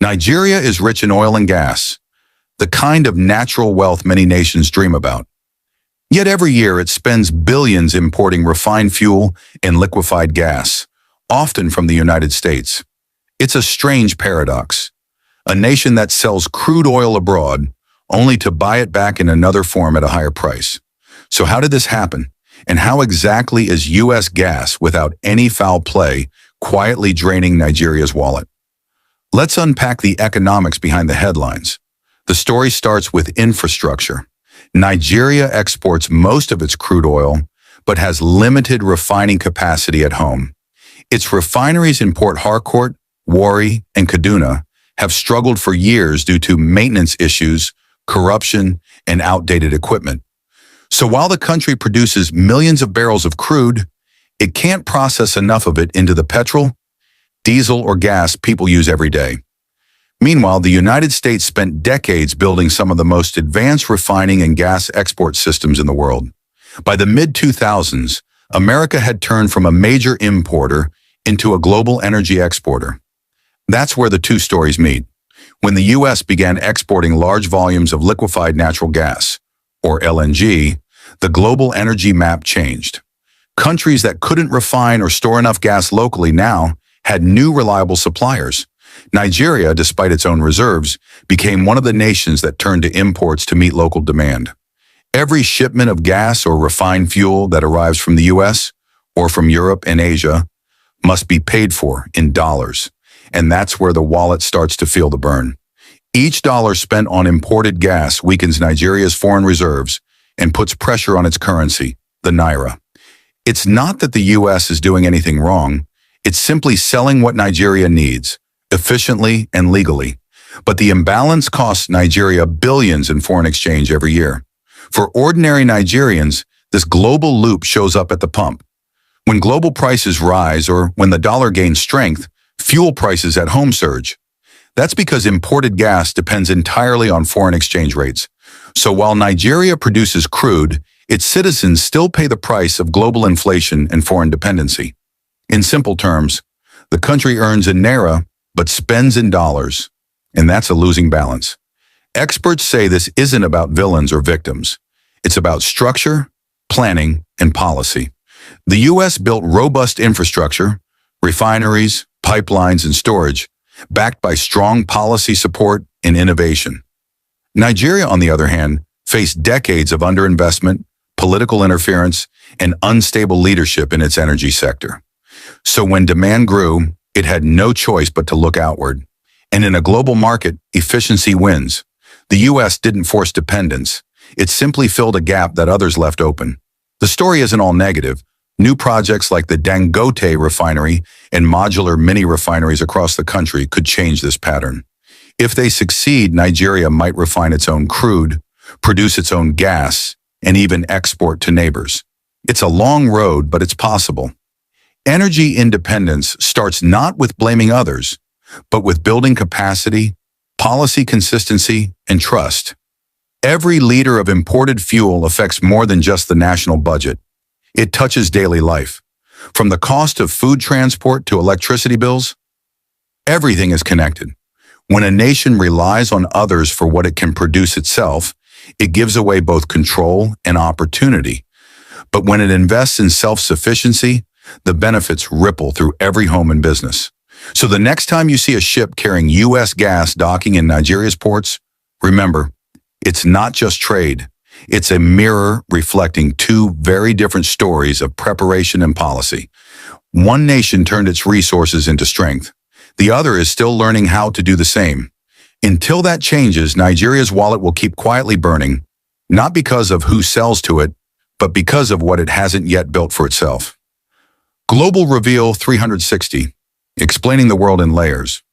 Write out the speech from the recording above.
Nigeria is rich in oil and gas, the kind of natural wealth many nations dream about. Yet every year it spends billions importing refined fuel and liquefied gas, often from the United States. It's a strange paradox. A nation that sells crude oil abroad only to buy it back in another form at a higher price. So how did this happen? And how exactly is U.S. gas, without any foul play, quietly draining Nigeria's wallet? Let's unpack the economics behind the headlines. The story starts with infrastructure. Nigeria exports most of its crude oil, but has limited refining capacity at home. Its refineries in Port Harcourt, Warri, and Kaduna have struggled for years due to maintenance issues, corruption, and outdated equipment. So while the country produces millions of barrels of crude, it can't process enough of it into the petrol, diesel, or gas people use every day. Meanwhile, the United States spent decades building some of the most advanced refining and gas export systems in the world. By the mid-2000s, America had turned from a major importer into a global energy exporter. That's where the two stories meet. When the U.S. began exporting large volumes of liquefied natural gas, or LNG, the global energy map changed. Countries that couldn't refine or store enough gas locally now had new reliable suppliers. Nigeria, despite its own reserves, became one of the nations that turned to imports to meet local demand. Every shipment of gas or refined fuel that arrives from the U.S. or from Europe and Asia must be paid for in dollars, and that's where the wallet starts to feel the burn. Each dollar spent on imported gas weakens Nigeria's foreign reserves and puts pressure on its currency, the naira. It's not that the U.S. is doing anything wrong. It's simply selling what Nigeria needs, efficiently and legally. But the imbalance costs Nigeria billions in foreign exchange every year. For ordinary Nigerians, this global loop shows up at the pump. When global prices rise or when the dollar gains strength, fuel prices at home surge. That's because imported gas depends entirely on foreign exchange rates. So while Nigeria produces crude, its citizens still pay the price of global inflation and foreign dependency. In simple terms, the country earns in naira but spends in dollars, and that's a losing balance. Experts say this isn't about villains or victims. It's about structure, planning, and policy. The U.S. built robust infrastructure, refineries, pipelines, and storage, backed by strong policy support and innovation. Nigeria, on the other hand, faced decades of underinvestment, political interference, and unstable leadership in its energy sector. So when demand grew, it had no choice but to look outward. And in a global market, efficiency wins. The U.S. didn't force dependence. It simply filled a gap that others left open. The story isn't all negative. New projects like the Dangote refinery and modular mini refineries across the country could change this pattern. If they succeed, Nigeria might refine its own crude, produce its own gas, and even export to neighbors. It's a long road, but it's possible. Energy independence starts not with blaming others, but with building capacity, policy consistency, and trust. Every liter of imported fuel affects more than just the national budget. It touches daily life. From the cost of food transport to electricity bills, everything is connected. When a nation relies on others for what it can produce itself, it gives away both control and opportunity. But when it invests in self-sufficiency, the benefits ripple through every home and business. So the next time you see a ship carrying U.S. gas docking in Nigeria's ports, remember, it's not just trade. It's a mirror reflecting two very different stories of preparation and policy. One nation turned its resources into strength. The other is still learning how to do the same. Until that changes, Nigeria's wallet will keep quietly burning, not because of who sells to it, but because of what it hasn't yet built for itself. Global Reveal 360, explaining the world in layers.